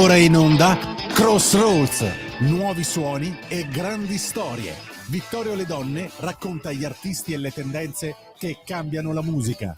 Ora in onda Crossroads, nuovi suoni e grandi storie. Vittorio Le Donne racconta gli artisti e le tendenze che cambiano la musica.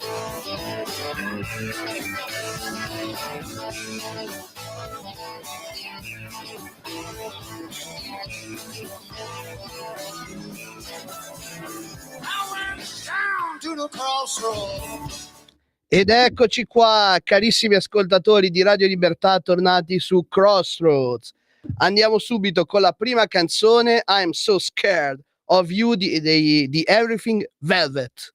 Ed eccoci qua, carissimi ascoltatori di Radio Libertà, tornati su Crossroads. Andiamo subito con la prima canzone, I'm So Scared of You di Everything Velvet.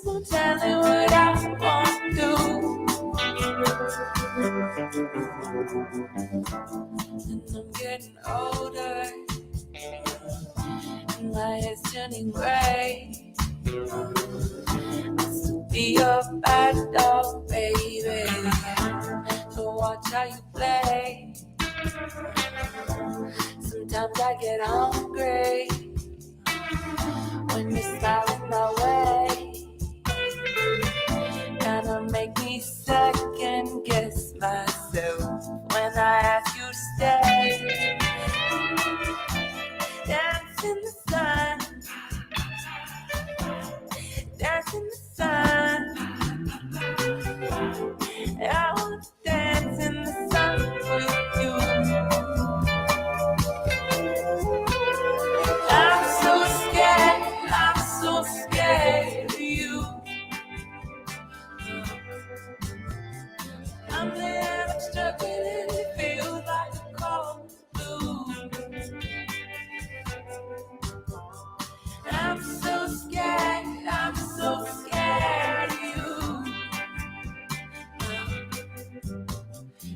Don't tell me what I won't do. And I'm getting older, and my head's turning gray. I still be your bad dog, baby. So watch how you play. Sometimes I get hungry when you're smiling my way. Gonna make me second guess myself when I ask you to stay. Dance in the sun, dance in the sun. I wanna dance in the sun with you. I'm so scared of you. I'm living struggling, it feels like a cold blue. I'm so scared of you.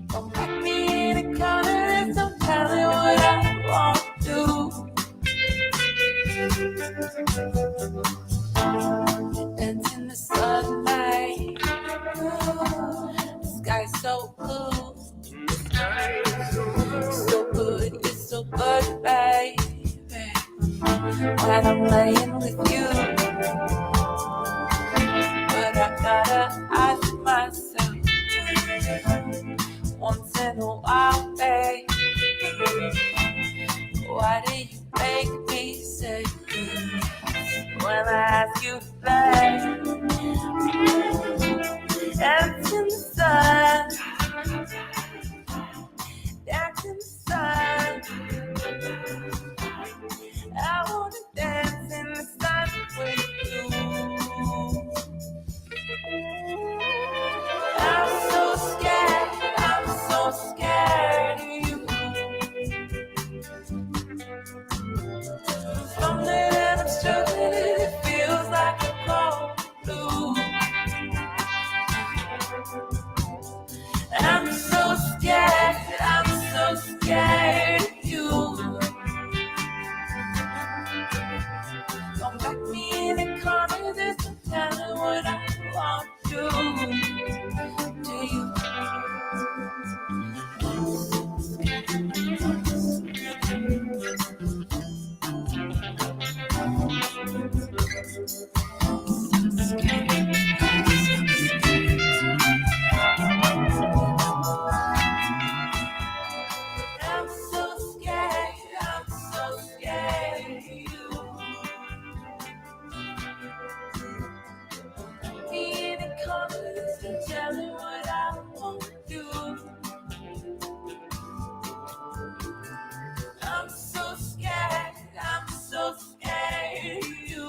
Don't pack me in a corner, don't tell me what I won't do. Dance in the sunlight, the sky's so blue. So good, it's so good, baby. When I'm laying with you, but I gotta ask myself once in a while, babe, why do you make me say when I ask you to play? Dance in the sun, dance in the sun. I wanna dance in the sun with you. I'm so scared of you. Stumbling and I'm struggling, it feels like a cold blue. I'm so scared of you. Don't back me in the corner, there's no telling what I want to do you. I'm so scared of you. Me in the corner, there's no telling what I won't do. I'm so scared of you.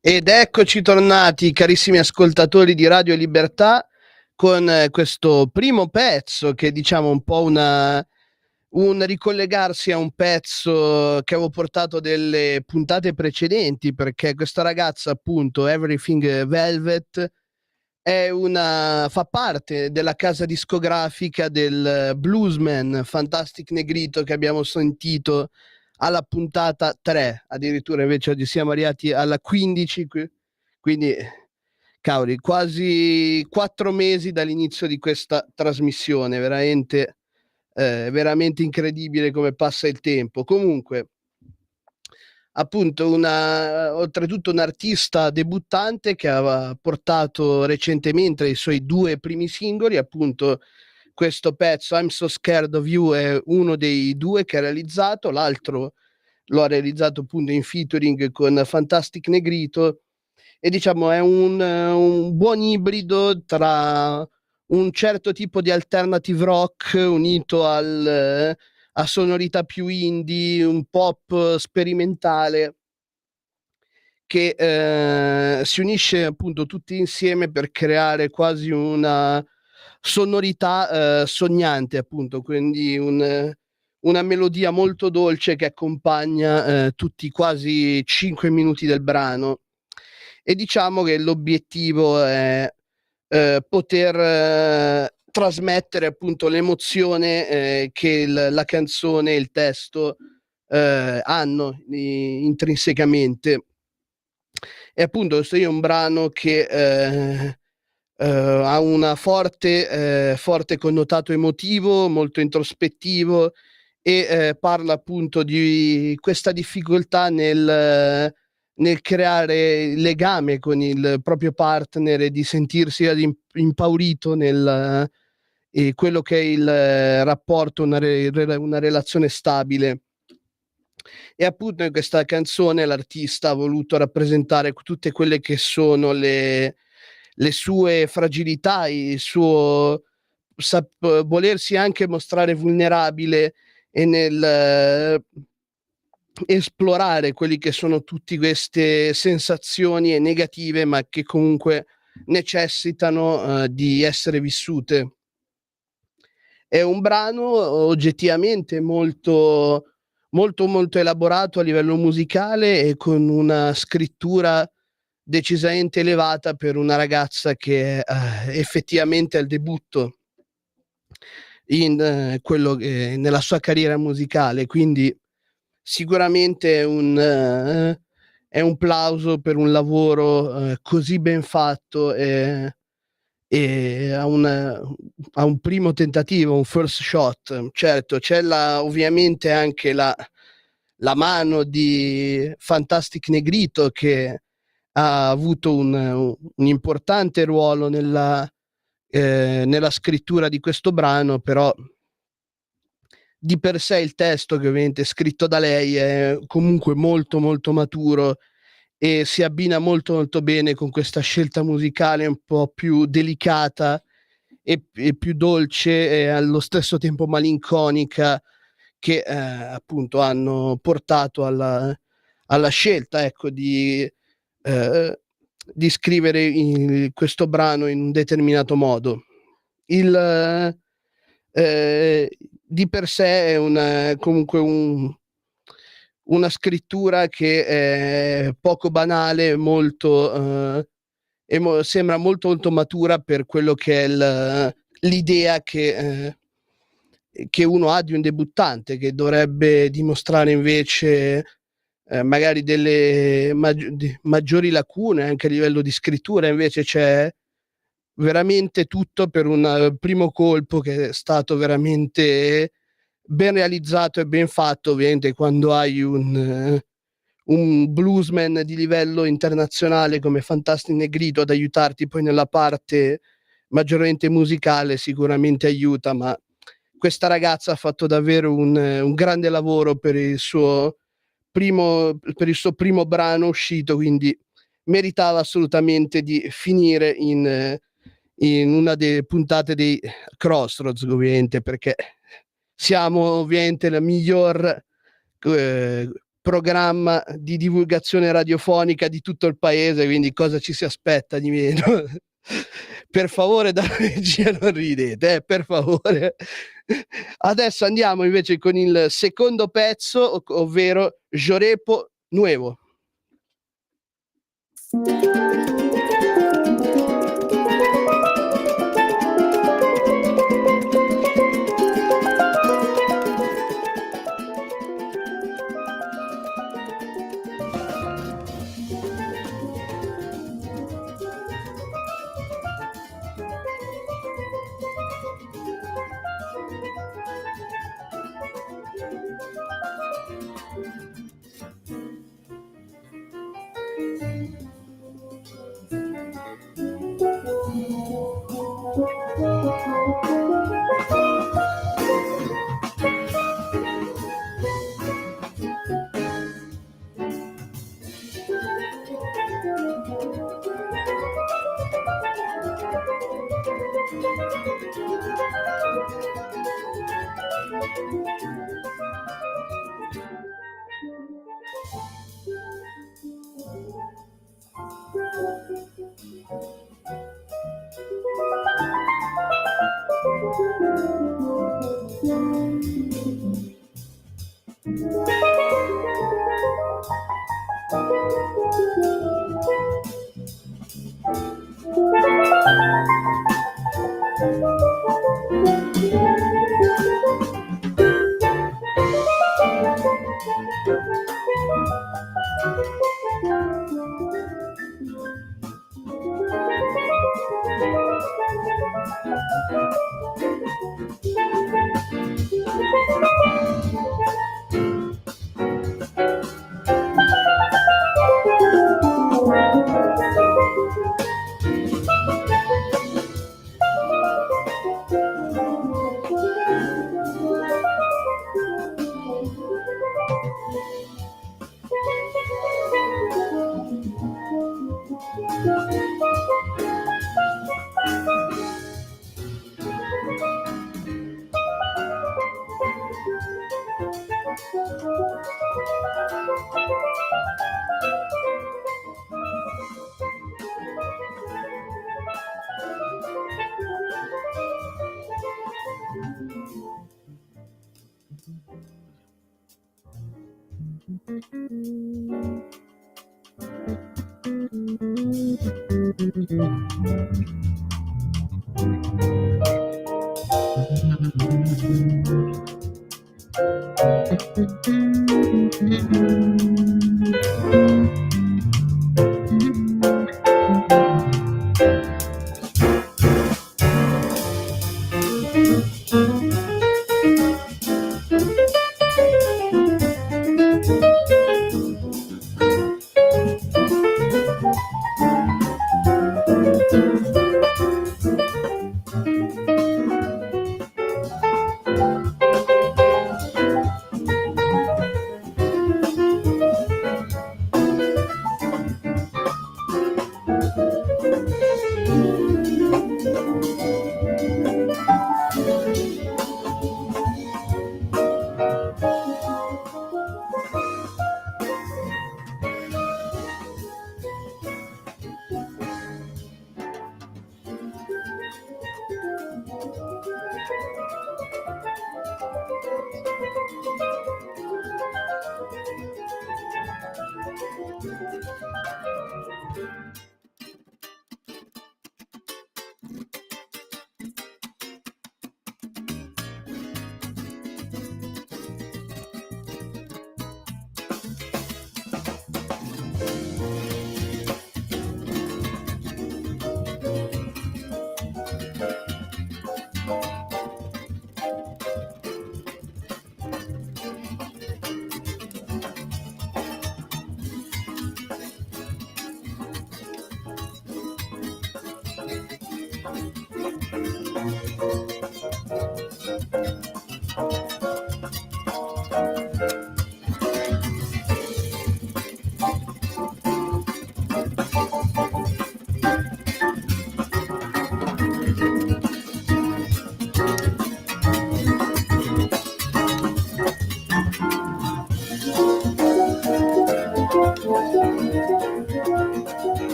Ed eccoci tornati, carissimi ascoltatori di Radio Libertà, con questo primo pezzo che diciamo un po' un ricollegarsi a un pezzo che avevo portato delle puntate precedenti, perché questa ragazza, appunto, Everything Velvet, fa parte della casa discografica del bluesman Fantastic Negrito che abbiamo sentito alla puntata 3, addirittura invece oggi siamo arrivati alla 15, quindi cavoli, quasi 4 mesi dall'inizio di questa trasmissione, veramente incredibile come passa il tempo. Comunque, appunto, oltretutto un artista debuttante che aveva portato recentemente i suoi 2 primi singoli, appunto questo pezzo I'm So Scared of You è uno dei 2 che ha realizzato, l'altro lo ha realizzato appunto in featuring con Fantastic Negrito, e diciamo è un buon ibrido tra un certo tipo di alternative rock unito a sonorità più indie, un pop sperimentale, che si unisce appunto tutti insieme per creare quasi una sonorità sognante, appunto, quindi una melodia molto dolce che accompagna tutti quasi 5 minuti del brano. E diciamo che l'obiettivo è poter trasmettere appunto l'emozione che la canzone e il testo hanno intrinsecamente. E appunto questo è un brano che ha una forte connotato emotivo, molto introspettivo, e parla appunto di questa difficoltà nel creare legame con il proprio partner e di sentirsi impaurito nel quello che è il rapporto, una relazione stabile. E appunto in questa canzone l'artista ha voluto rappresentare tutte quelle che sono le sue fragilità, il suo volersi anche mostrare vulnerabile, e nel esplorare quelli che sono tutti queste sensazioni negative, ma che comunque necessitano di essere vissute. È un brano oggettivamente molto elaborato a livello musicale e con una scrittura decisamente elevata per una ragazza che effettivamente è al debutto in quello nella sua carriera musicale, quindi sicuramente è un plauso per un lavoro così ben fatto, e a un primo tentativo, un first shot. Certo, c'è ovviamente anche la mano di Fantastic Negrito, che ha avuto un importante ruolo nella scrittura di questo brano, però di per sé il testo, che ovviamente è scritto da lei, è comunque molto maturo e si abbina molto bene con questa scelta musicale un po' più delicata e più dolce e allo stesso tempo malinconica, che appunto hanno portato alla scelta, ecco, di scrivere questo brano in un determinato modo. Di per sé è comunque una scrittura che è poco banale, molto sembra molto matura per quello che è l'idea che uno ha di un debuttante, che dovrebbe dimostrare invece magari delle maggiori lacune anche a livello di scrittura. Invece c'è veramente tutto per un primo colpo che è stato veramente ben realizzato e ben fatto. Ovviamente quando hai un bluesman di livello internazionale come Fantastic Negrito ad aiutarti poi nella parte maggiormente musicale, sicuramente aiuta, ma questa ragazza ha fatto davvero un grande lavoro per il suo per il suo primo brano uscito, quindi meritava assolutamente di finire in una delle puntate dei Crossroads, ovviamente, perché siamo ovviamente la miglior programma di divulgazione radiofonica di tutto il paese, quindi cosa ci si aspetta di meno? Per favore, dalla regia non ridete, per favore. Adesso andiamo invece con il secondo pezzo, ovvero Jorepo Nuevo.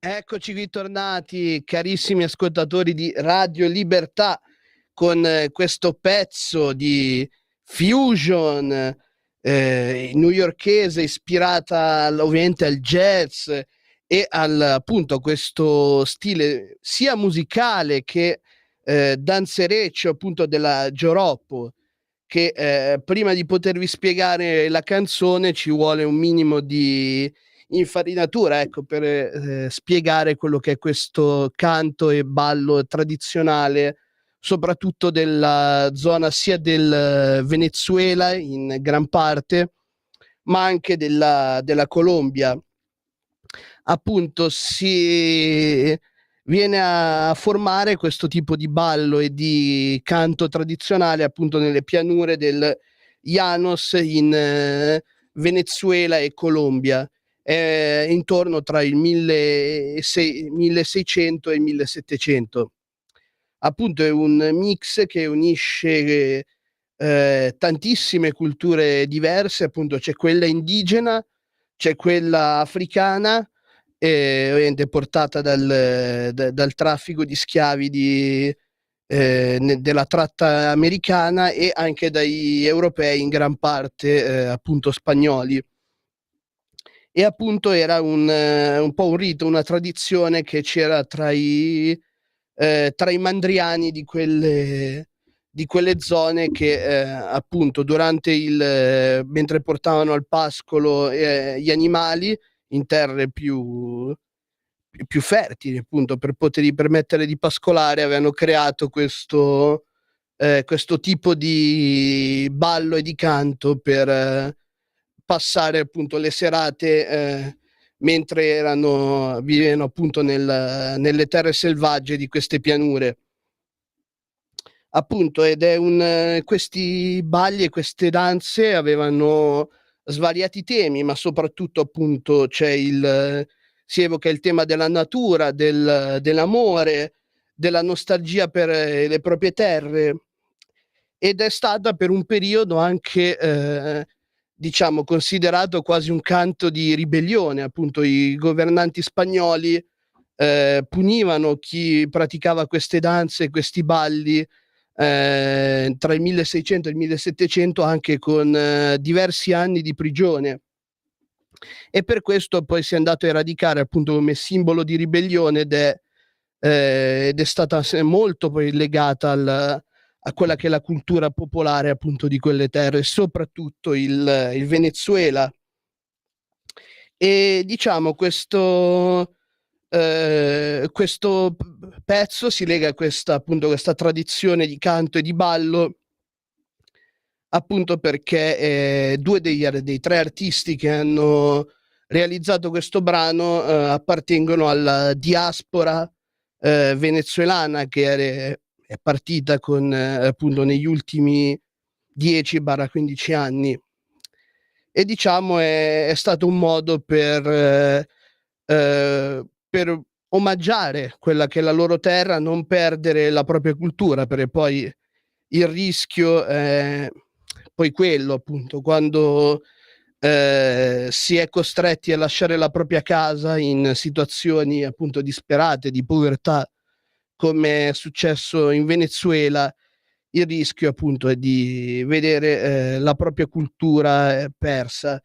Eccoci ritornati, carissimi ascoltatori di Radio Libertà, con questo pezzo di fusion newyorkese ispirata ovviamente al jazz e appunto questo stile sia musicale che danzereccio appunto della Joroppo, che prima di potervi spiegare la canzone ci vuole un minimo di infarinatura, ecco, per spiegare quello che è questo canto e ballo tradizionale, soprattutto della zona sia del Venezuela in gran parte, ma anche della Colombia. Appunto si viene a formare questo tipo di ballo e di canto tradizionale appunto nelle pianure del Llanos in Venezuela e Colombia, intorno tra il 1600 e il 1700. Appunto è un mix che unisce tantissime culture diverse, appunto c'è quella indigena, c'è quella africana, ovviamente portata dal traffico di schiavi della tratta americana, e anche dagli europei, in gran parte appunto spagnoli. E appunto era un po' un rito, una tradizione che c'era tra i mandriani di quelle zone che appunto durante mentre portavano al pascolo gli animali in terre più fertili, appunto, per potergli permettere di pascolare, avevano creato questo tipo di ballo e di canto per passare appunto le serate mentre vivevano appunto nelle terre selvagge di queste pianure. Appunto, ed è questi balli e queste danze avevano svariati temi, ma soprattutto appunto si evoca il tema della natura, dell'amore, della nostalgia per le proprie terre, ed è stata per un periodo anche diciamo considerato quasi un canto di ribellione. Appunto i governanti spagnoli punivano chi praticava queste danze, questi balli tra il 1600 e il 1700 anche con diversi anni di prigione, e per questo poi si è andato a eradicare appunto come simbolo di ribellione, ed è stata molto poi legata a quella che è la cultura popolare appunto di quelle terre, soprattutto il Venezuela. E diciamo questo pezzo si lega a appunto questa tradizione di canto e di ballo, appunto perché due dei tre artisti che hanno realizzato questo brano appartengono alla diaspora venezuelana, che è partita appunto negli ultimi 10-15 anni, e diciamo è stato un modo per omaggiare quella che è la loro terra, non perdere la propria cultura, perché poi il rischio è poi quello, appunto, quando si è costretti a lasciare la propria casa in situazioni appunto disperate, di povertà, come è successo in Venezuela. Il rischio appunto è di vedere la propria cultura persa.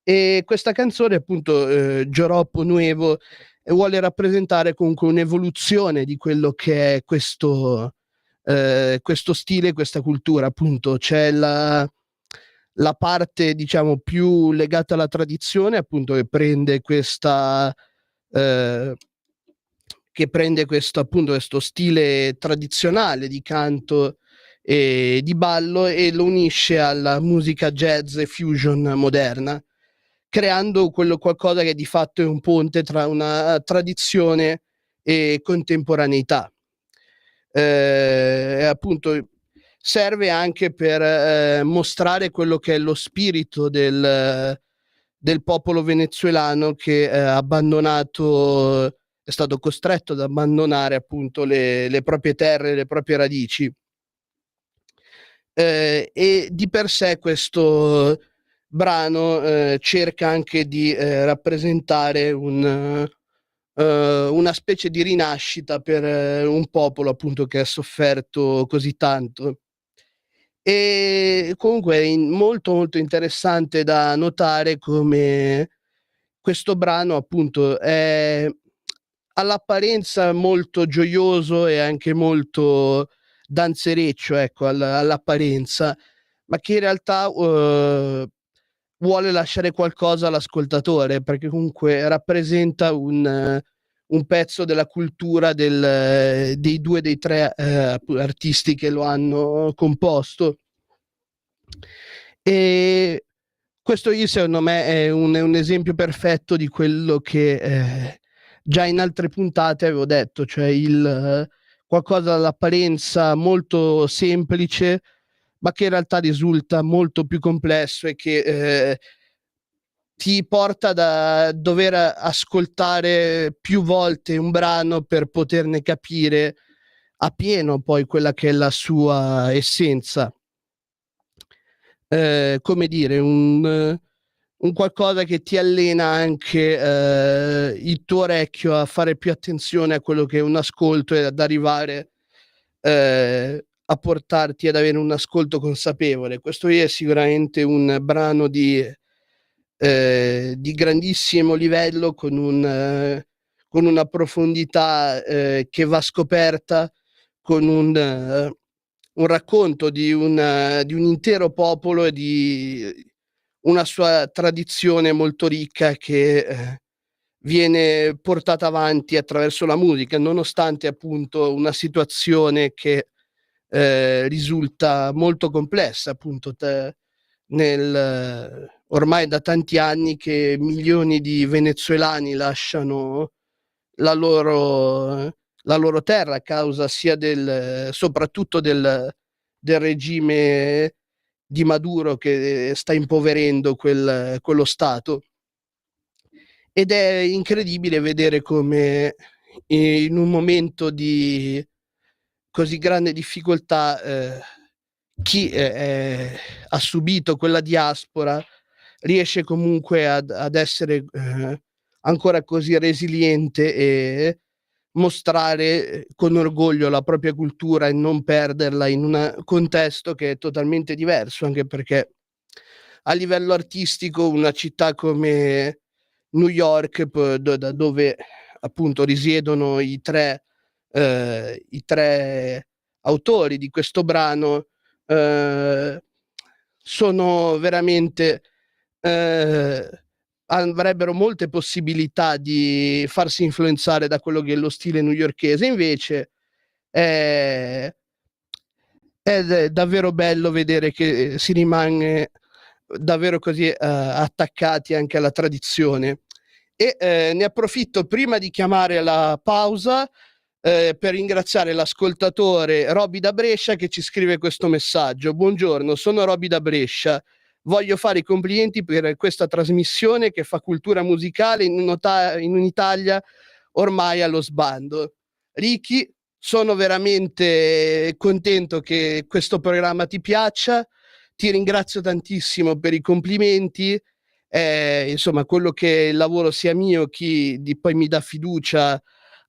E questa canzone appunto Joropo Nuevo vuole rappresentare comunque un'evoluzione di quello che è questo stile, questa cultura. Appunto c'è la parte diciamo più legata alla tradizione, appunto, che prende questo appunto questo stile tradizionale di canto e di ballo, e lo unisce alla musica jazz e fusion moderna, creando qualcosa che di fatto è un ponte tra una tradizione e contemporaneità. Appunto serve anche per mostrare quello che è lo spirito del popolo venezuelano, che è stato costretto ad abbandonare appunto le proprie terre, le proprie radici. E di per sé questo brano cerca anche di rappresentare una specie di rinascita per un popolo appunto che ha sofferto così tanto. E comunque è molto molto interessante da notare come questo brano appunto è all'apparenza molto gioioso e anche molto danzereccio, ecco, all'apparenza, ma che in realtà vuole lasciare qualcosa all'ascoltatore, perché comunque rappresenta un pezzo della cultura dei due dei tre artisti che lo hanno composto. E questo secondo me è un esempio perfetto di quello che già in altre puntate avevo detto, cioè qualcosa all'apparenza molto semplice, ma che in realtà risulta molto più complesso e che ti porta da dover ascoltare più volte un brano per poterne capire appieno poi quella che è la sua essenza. Come dire, un qualcosa che ti allena anche il tuo orecchio a fare più attenzione a quello che è un ascolto e ad arrivare a portarti ad avere un ascolto consapevole. Questo è sicuramente un brano di grandissimo livello con una profondità che va scoperta, con un racconto di un intero popolo e di una sua tradizione molto ricca che viene portata avanti attraverso la musica, nonostante appunto una situazione che risulta molto complessa, appunto ormai da tanti anni che milioni di venezuelani lasciano la loro terra a causa sia soprattutto del regime di Maduro che sta impoverendo quello stato. Ed è incredibile vedere come in un momento di così grande difficoltà chi ha subito quella diaspora riesce comunque ad essere ancora così resiliente e mostrare con orgoglio la propria cultura e non perderla in un contesto che è totalmente diverso, anche perché a livello artistico una città come New York, da dove appunto risiedono i tre autori di questo brano, sono veramente avrebbero molte possibilità di farsi influenzare da quello che è lo stile newyorkese, invece è davvero bello vedere che si rimane davvero così attaccati anche alla tradizione. E ne approfitto prima di chiamare la pausa per ringraziare l'ascoltatore Robby da Brescia che ci scrive questo messaggio. Buongiorno, sono Robby da Brescia. Voglio fare i complimenti per questa trasmissione che fa cultura musicale in un'Italia ormai allo sbando. Ricky, sono veramente contento che questo programma ti piaccia. Ti ringrazio tantissimo per i complimenti. Insomma, quello che il lavoro sia mio, chi poi mi dà fiducia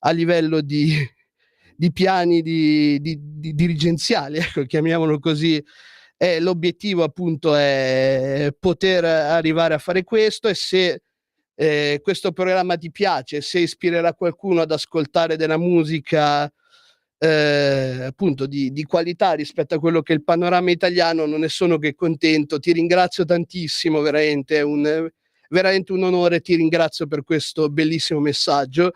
a livello di piani dirigenziali, ecco, chiamiamolo così. L'obiettivo appunto è poter arrivare a fare questo, e se questo programma ti piace, se ispirerà qualcuno ad ascoltare della musica appunto di qualità rispetto a quello che è il panorama italiano, non ne sono che contento. Ti ringrazio tantissimo, veramente è veramente un onore, ti ringrazio per questo bellissimo messaggio.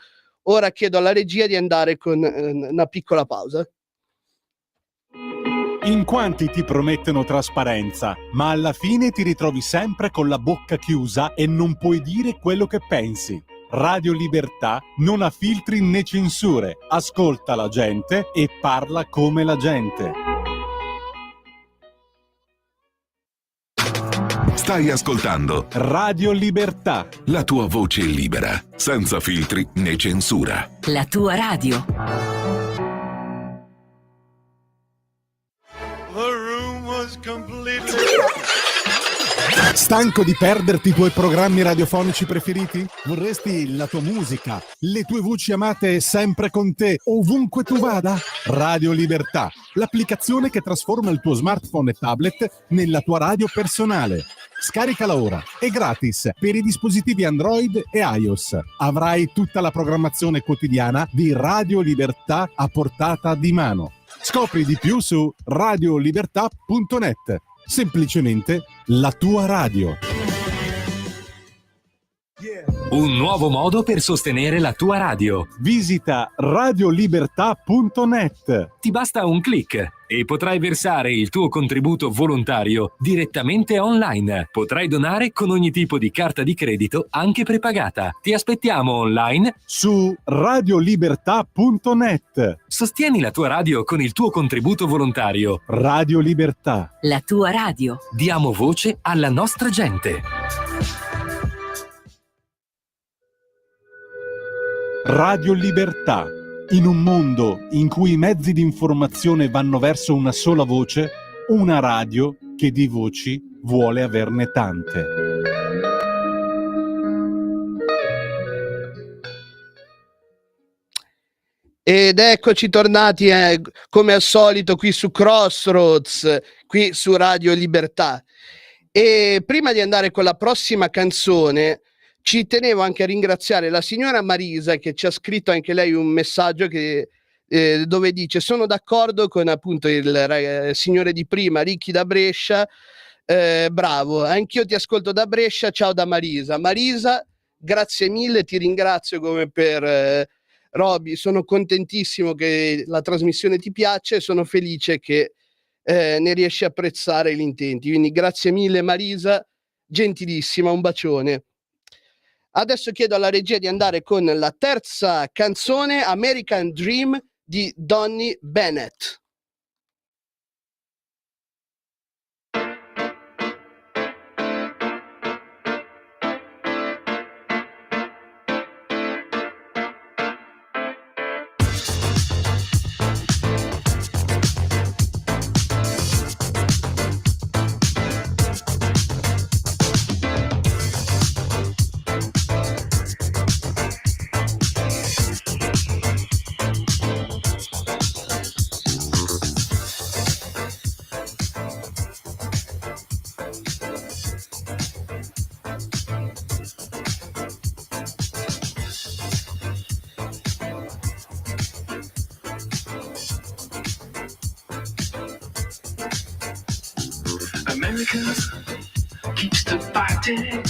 Ora chiedo alla regia di andare con una piccola pausa. In quanti ti promettono trasparenza, ma alla fine ti ritrovi sempre con la bocca chiusa e non puoi dire quello che pensi. Radio Libertà non ha filtri né censure, ascolta la gente e parla come la gente. Stai ascoltando Radio Libertà, la tua voce libera, senza filtri né censura. La tua radio. The room was completely Stanco di perderti i tuoi programmi radiofonici preferiti? Vorresti la tua musica, le tue voci amate sempre con te, ovunque tu vada? Radio Libertà, l'applicazione che trasforma il tuo smartphone e tablet nella tua radio personale. Scaricala ora, è gratis per i dispositivi Android e iOS. Avrai tutta la programmazione quotidiana di Radio Libertà a portata di mano. Scopri di più su radiolibertà.net. Semplicemente la tua radio. Un nuovo modo per sostenere la tua radio. Visita radiolibertà.net. Ti basta un click e potrai versare il tuo contributo volontario direttamente online. Potrai donare con ogni tipo di carta di credito, anche prepagata. Ti aspettiamo online su radiolibertà.net. Sostieni la tua radio con il tuo contributo volontario. Radio Libertà. La tua radio. Diamo voce alla nostra gente. Radio Libertà. In un mondo in cui i mezzi di informazione vanno verso una sola voce, una radio che di voci vuole averne tante. Ed eccoci tornati come al solito qui su Crossroads, qui su Radio Libertà. E prima di andare con la prossima canzone, ci tenevo anche a ringraziare la signora Marisa, che ci ha scritto anche lei un messaggio dove dice: sono d'accordo con appunto il signore di prima, Ricky da Brescia, bravo, anch'io ti ascolto da Brescia, ciao da Marisa. Marisa, grazie mille, ti ringrazio come per Roby, sono contentissimo che la trasmissione ti piace e sono felice che ne riesci a apprezzare gli intenti, quindi grazie mille Marisa, gentilissima, un bacione. Adesso chiedo alla regia di andare con la terza canzone, American Dream di Donny Bennett. America keeps the fighting,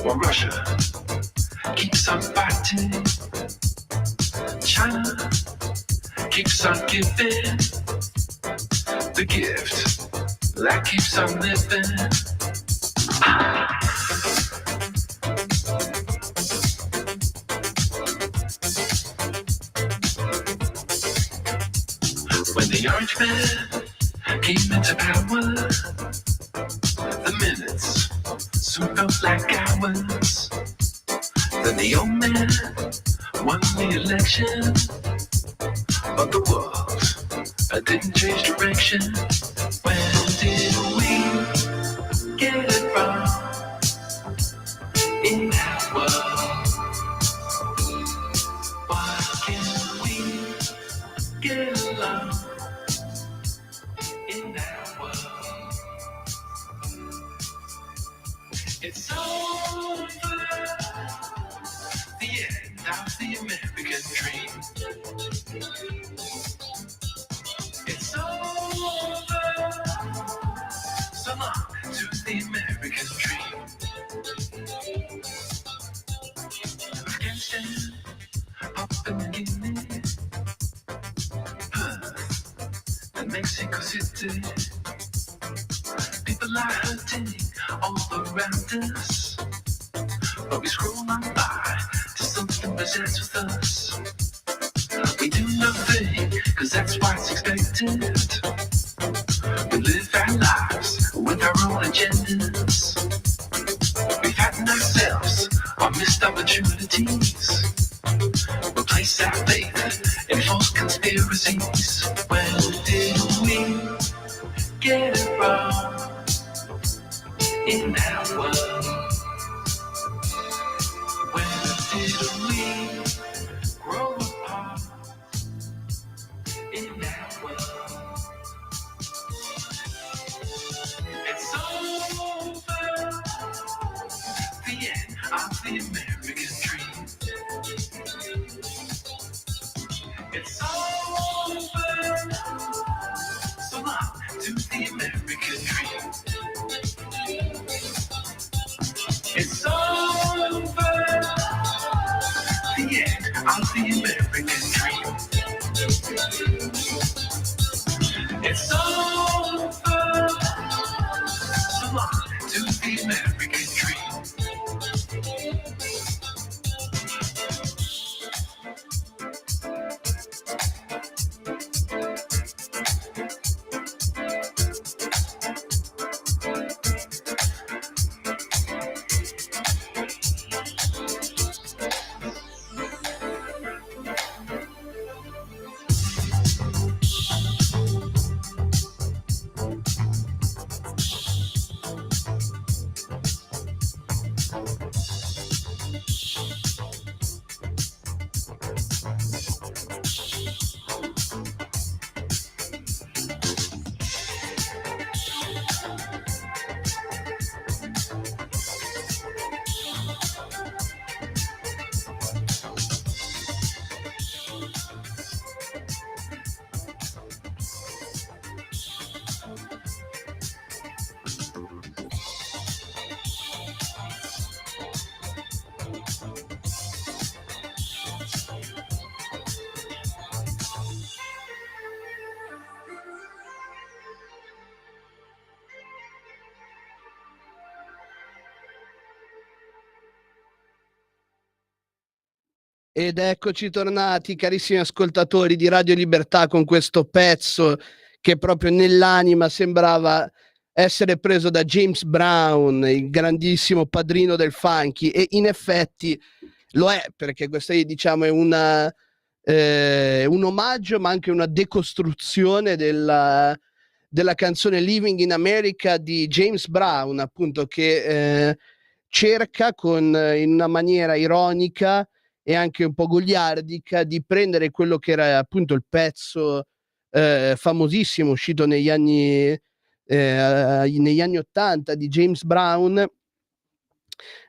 while Russia keeps on fighting. China keeps on giving the gift that keeps on living. When the Orange Man came into power, the minutes soon felt like hours. Then the old man won the election, but the world didn't change direction. When did we get it wrong in that world? Why can't we get along? It's over, the end of the American dream. It's over, so long to the American dream. Afghanistan, Papua New Guinea, Perth, and Mexico City. People are hurting all around us, but we scroll on by till something presents with us. We do nothing, cause that's what's expected. We live our lives with our own agendas. We fatten ourselves on missed opportunities. We place our faith in false conspiracies. When did we get it wrong? world? When did we grow apart in that world? It's over, the end of the American dream. It's over, so long to the American dream. It's over, the end of the American dream. It's over, so long to the American dream. Ed eccoci tornati, carissimi ascoltatori di Radio Libertà, con questo pezzo che proprio nell'anima sembrava essere preso da James Brown, il grandissimo padrino del funky, e in effetti lo è, perché questa diciamo è un omaggio ma anche una decostruzione della canzone Living in America di James Brown, appunto, che cerca in una maniera ironica e anche un po' goliardica di prendere quello che era appunto il pezzo famosissimo uscito negli anni 80 di James Brown,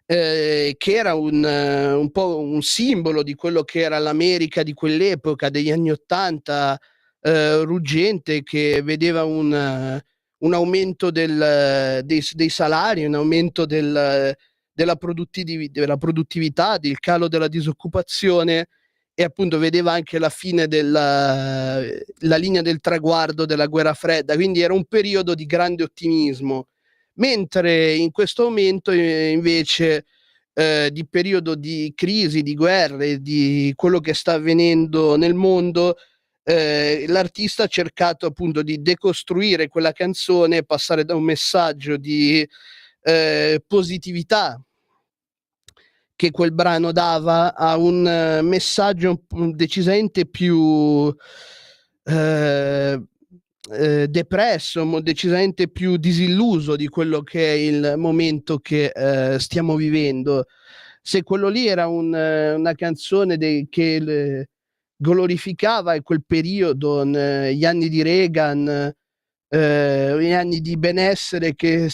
che era un po' un simbolo di quello che era l'America di quell'epoca, degli anni 80, ruggente, che vedeva un aumento dei salari, un aumento della produttività, del calo della disoccupazione, e appunto vedeva anche la fine la linea del traguardo della guerra fredda. Quindi era un periodo di grande ottimismo, mentre in questo momento invece di periodo di crisi, di guerre, di quello che sta avvenendo nel mondo, l'artista ha cercato appunto di decostruire quella canzone e passare da un messaggio di positività che quel brano dava a un messaggio decisamente più depresso, decisamente più disilluso di quello che è il momento che stiamo vivendo. Se quello lì era una canzone che glorificava quel periodo, gli anni di Reagan, gli anni di benessere che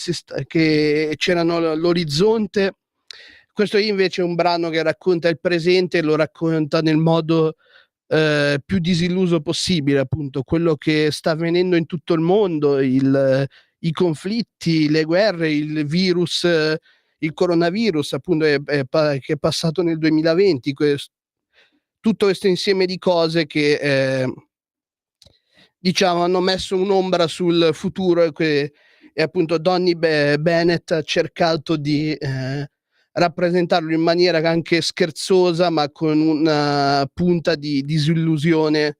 c'erano all'orizzonte, questo invece è un brano che racconta il presente e lo racconta nel modo più disilluso possibile, appunto, quello che sta avvenendo in tutto il mondo, i conflitti, le guerre, il virus, il coronavirus, appunto, che è passato nel 2020, tutto questo insieme di cose che diciamo hanno messo un'ombra sul futuro, e appunto Donny Bennett ha cercato di rappresentarlo in maniera anche scherzosa, ma con una punta di disillusione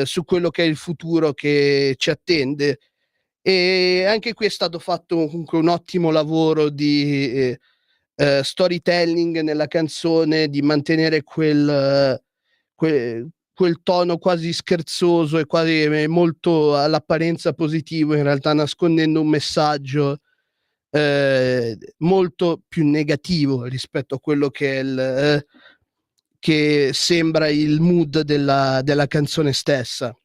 su quello che è il futuro che ci attende. E anche qui è stato fatto comunque un ottimo lavoro di storytelling nella canzone, di mantenere quel tono quasi scherzoso e quasi molto all'apparenza positivo, in realtà nascondendo un messaggio molto più negativo rispetto a quello che è che sembra il mood della canzone stessa.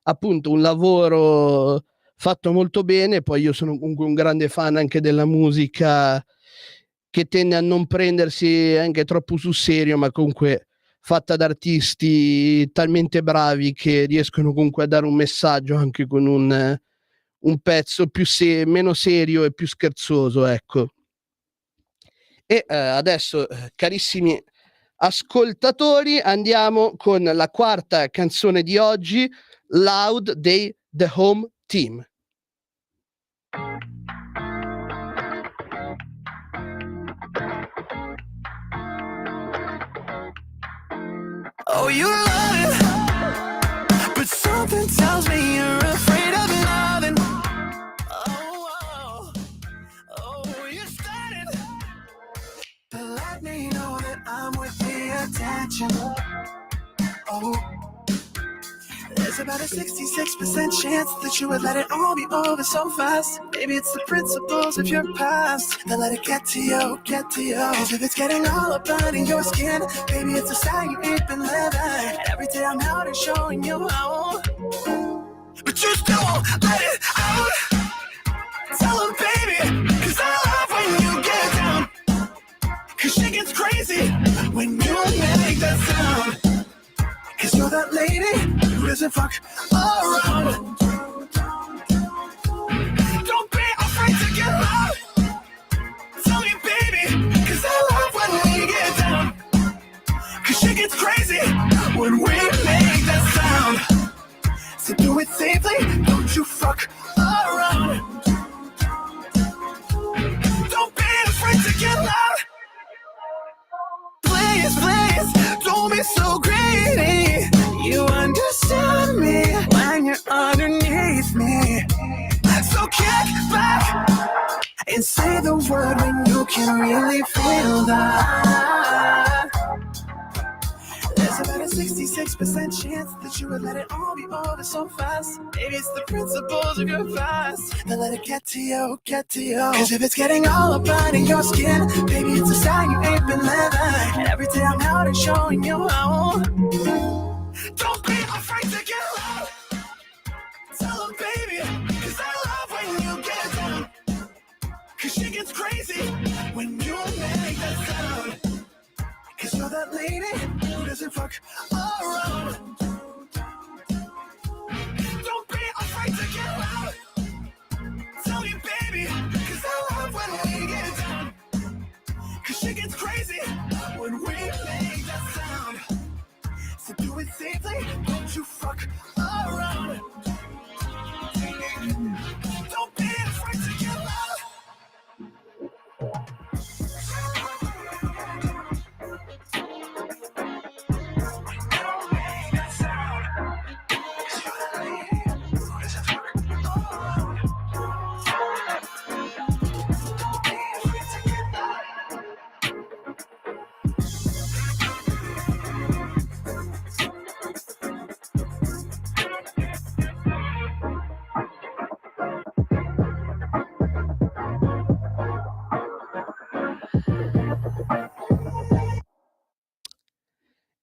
Appunto, un lavoro fatto molto bene. Poi io sono comunque un grande fan anche della musica che tende a non prendersi anche troppo sul serio, ma comunque fatta da artisti talmente bravi che riescono comunque a dare un messaggio anche con un pezzo più meno serio e più scherzoso, ecco. E adesso, carissimi ascoltatori, andiamo con la quarta canzone di oggi, Loud dei The Home Team. Oh, you love it, but something tells me you're afraid of loving. Oh, you started to let me know that I'm worth the attention. Oh, there's about a 66% chance that you would let it all be over so fast. Maybe it's the principles of your past that let it get to you, get to you. 'Cause if it's getting all up under your skin, baby, it's a sign you ain't been living. And every day I'm out and showing you how, but you still won't let it out. Tell them, baby, 'cause I love when you get down. 'Cause shit gets crazy when you make that sound. 'Cause you're that lady who doesn't fuck around. Don't be afraid to get loud. Tell me, baby, 'cause I love when we get down. 'Cause shit gets crazy when we make that sound. So do it safely, don't you fuck around. Don't be afraid to get loud. Please, please, don't be so greedy. You understand me when you're underneath me. So kick back and say the word when you can really feel that. There's about a 66% chance that you would let it all be over so fast. Maybe it's the principles of your past that let it get to you, get to you. 'Cause if it's getting all up under your skin, baby, it's a sign you ain't been living. And every day I'm out and showing you how. Don't be afraid to get loud. Tell them, baby, 'cause I love when you get down. 'Cause shit gets crazy when you make that sound. 'Cause you're that lady who doesn't fuck around. Don't be afraid to get loud. Tell me, baby, 'cause I love when we get down. 'Cause shit gets crazy when we make that sound. So do it safely, don't you fuck around. Don't be afraid to get loud.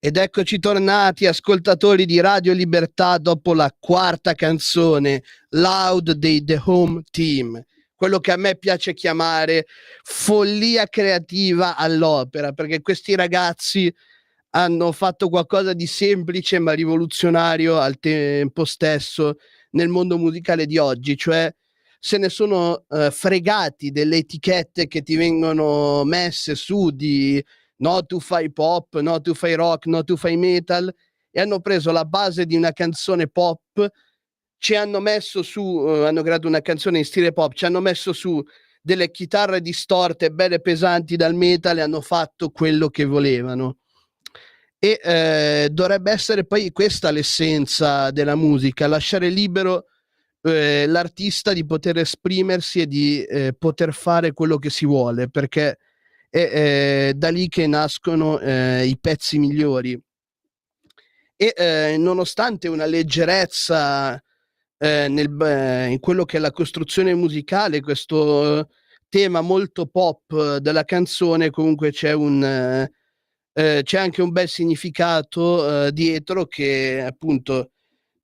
Ed eccoci tornati, ascoltatori di Radio Libertà, dopo la quarta canzone, Loud dei The Home Team. Quello che a me piace chiamare follia creativa all'opera, perché questi ragazzi hanno fatto qualcosa di semplice ma rivoluzionario al tempo stesso nel mondo musicale di oggi, cioè se ne sono fregati delle etichette che ti vengono messe su di no, tu fai pop, no, tu fai rock, no, tu fai metal, e hanno preso la base di una canzone pop, ci hanno messo su, hanno creato una canzone in stile pop, ci hanno messo su delle chitarre distorte, belle pesanti dal metal, e hanno fatto quello che volevano. E dovrebbe essere poi questa l'essenza della musica, lasciare libero l'artista di poter esprimersi e di poter fare quello che si vuole, perché è da lì che nascono i pezzi migliori. E nonostante una leggerezza in quello che è la costruzione musicale, questo tema molto pop della canzone, comunque c'è anche un bel significato dietro, che appunto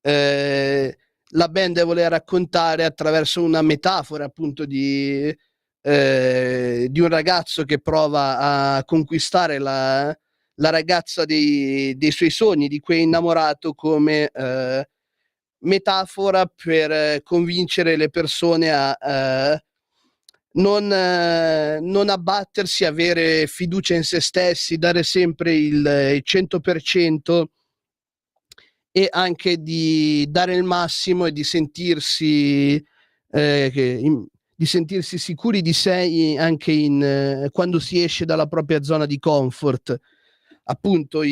la band vuole raccontare attraverso una metafora appunto di un ragazzo che prova a conquistare la ragazza dei suoi sogni, di cui è innamorato, come metafora per convincere le persone a non abbattersi, avere fiducia in se stessi, dare sempre il 100%, e anche di dare il massimo e di sentirsi sicuri di sé anche quando si esce dalla propria zona di comfort. Appunto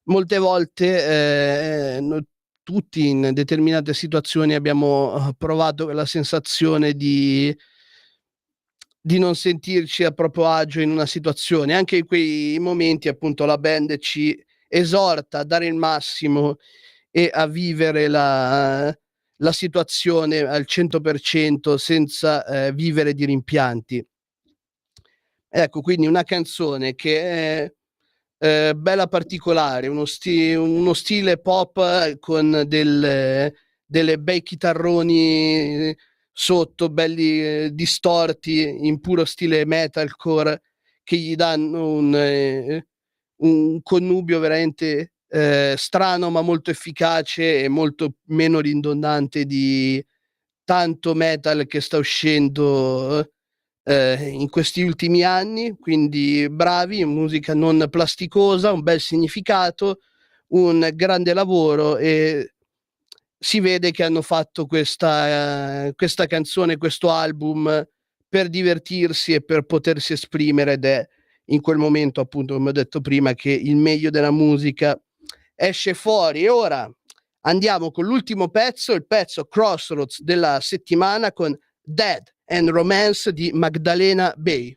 molte volte tutti in determinate situazioni abbiamo provato quella sensazione di non sentirci a proprio agio in una situazione. Anche in quei momenti appunto la band ci esorta a dare il massimo e a vivere la situazione al 100% senza vivere di rimpianti. Ecco, quindi una canzone che è bella particolare, uno stile pop con delle bei chitarroni sotto, belli distorti, in puro stile metalcore, che gli danno un connubio veramente strano ma molto efficace e molto meno ridondante di tanto metal che sta uscendo in questi ultimi anni. Quindi bravi, musica non plasticosa, un bel significato, un grande lavoro, e si vede che hanno fatto questa canzone, questo album, per divertirsi e per potersi esprimere, ed è in quel momento, appunto, come ho detto prima, che il meglio della musica esce fuori. E ora andiamo con l'ultimo pezzo, il pezzo Crossroads della settimana, con Dead and Romance di Magdalena Bay.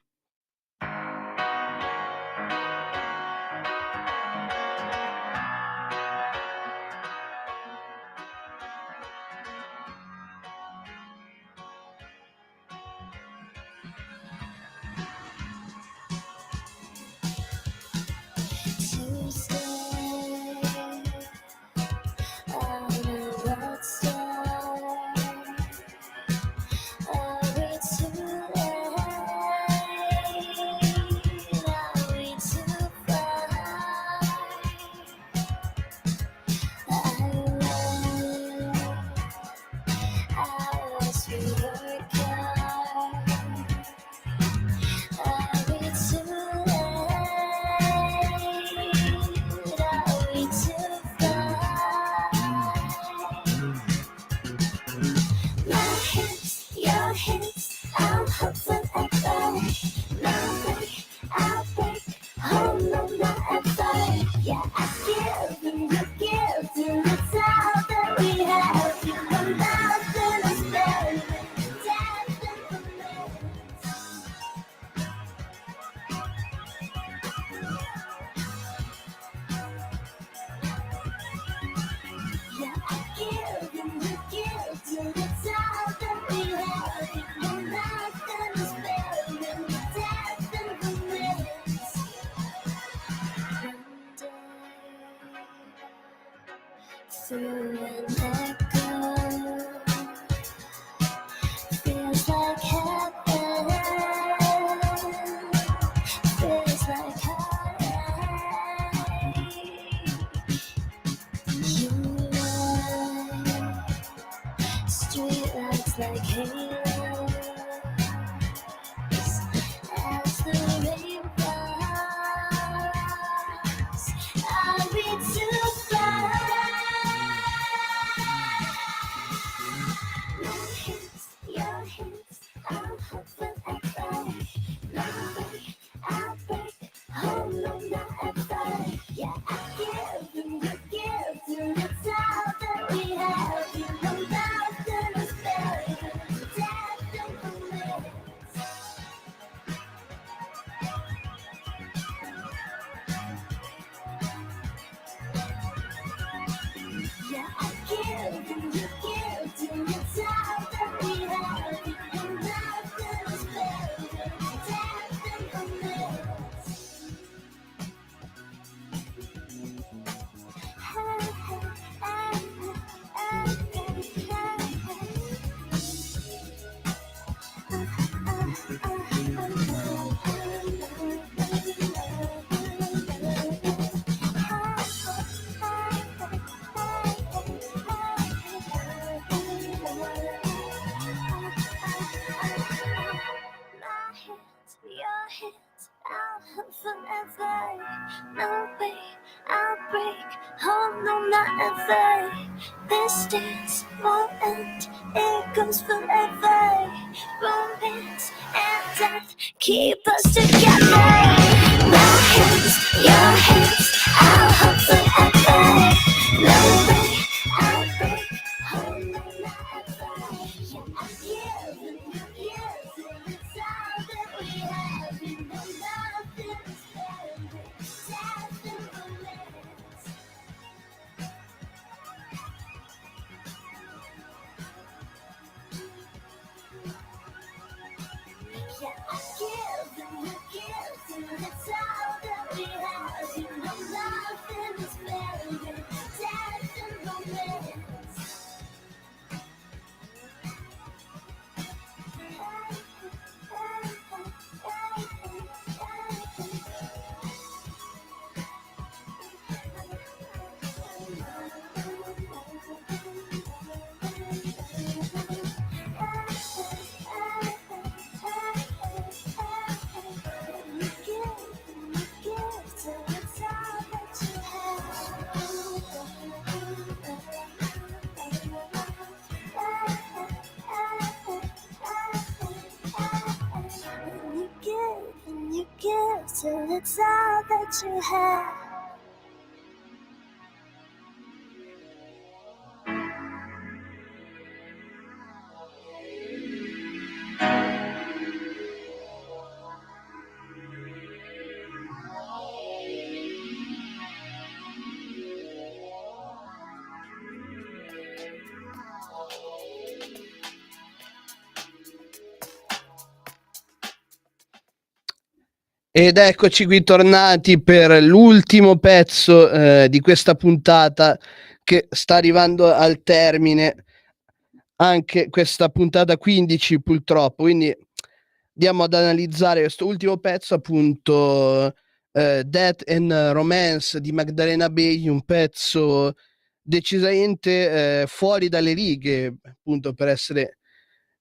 Your hands, I'll hold forever. No way, I'll break. Oh no, not ever. This dance won't end. It goes forever. Romance and death keep us together. My hands, your hands, I'll hold forever. No way, I'll break. Oh no, not ever. Yeah, I give and you give, and it's all that we have. You know nothing is better than death and romance. Yeah, I give and you give, and it's all that we have. You know nothing is better than death and romance. And you give till it's all that you have. Ed eccoci qui tornati per l'ultimo pezzo di questa puntata che sta arrivando al termine, anche questa puntata 15 purtroppo, quindi andiamo ad analizzare questo ultimo pezzo, appunto Death and Romance di Magdalena Bay, un pezzo decisamente fuori dalle righe, appunto, per essere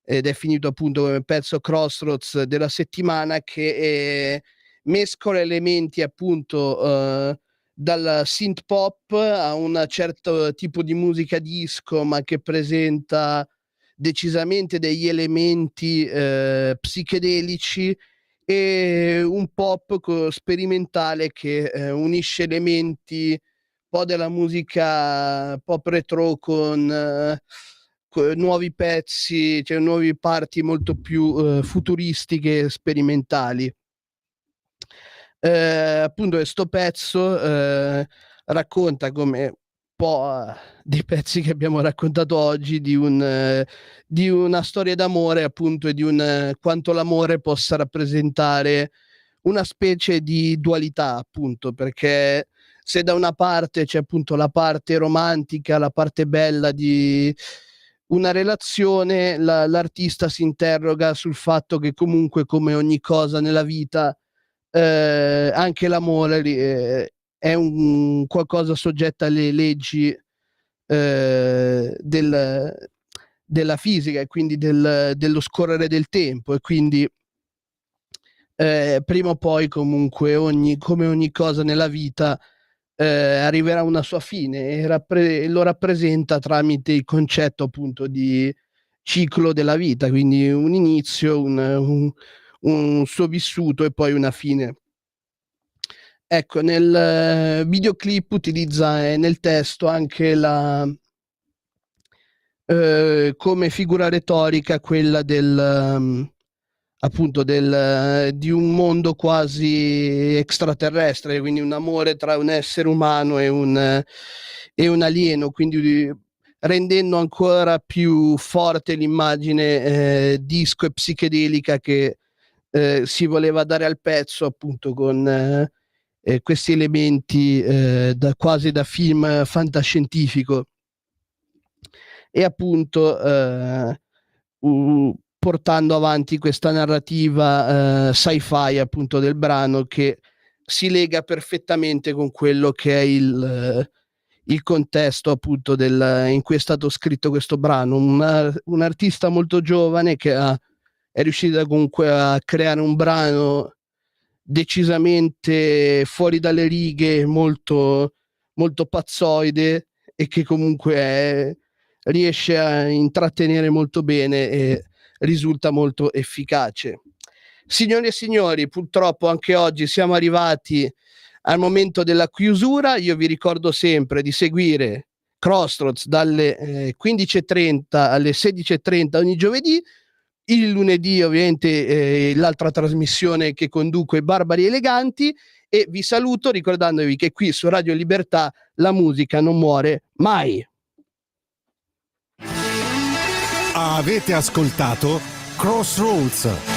definito appunto come pezzo Crossroads della settimana, che mescola elementi appunto dal synth pop a un certo tipo di musica disco, ma che presenta decisamente degli elementi psichedelici, e un pop sperimentale che unisce elementi un po' della musica pop retro con nuovi pezzi, cioè nuovi parti molto più futuristiche e sperimentali. Appunto questo pezzo racconta, come un po' dei pezzi che abbiamo raccontato oggi, di una storia d'amore, appunto, e di quanto l'amore possa rappresentare una specie di dualità, appunto, perché se da una parte c'è appunto la parte romantica, la parte bella di una relazione, l'artista si interroga sul fatto che comunque, come ogni cosa nella vita, anche l'amore è un qualcosa soggetto alle leggi della fisica, e quindi dello scorrere del tempo, e quindi prima o poi comunque come ogni cosa nella vita arriverà a una sua fine, e lo rappresenta tramite il concetto appunto di ciclo della vita, quindi un inizio, un suo vissuto e poi una fine. Ecco, nel videoclip utilizza nel testo anche come figura retorica quella appunto di un mondo quasi extraterrestre, quindi un amore tra un essere umano e un alieno, quindi rendendo ancora più forte l'immagine disco e psichedelica che si voleva dare al pezzo, appunto, con questi elementi quasi da film fantascientifico. E appunto portando avanti questa narrativa sci-fi appunto del brano, che si lega perfettamente con quello che è il contesto appunto in cui è stato scritto questo brano. Un artista molto giovane che è riuscito comunque a creare un brano decisamente fuori dalle righe, molto, molto pazzoide, e che comunque riesce a intrattenere molto bene e risulta molto efficace. Signore e signori, purtroppo anche oggi siamo arrivati al momento della chiusura. Io vi ricordo sempre di seguire Crossroads dalle 15:30 alle 16:30 ogni giovedì. Il lunedì ovviamente l'altra trasmissione che conduco è Barbari Eleganti, e vi saluto ricordandovi che qui su Radio Libertà la musica non muore mai. Avete ascoltato Crossroads,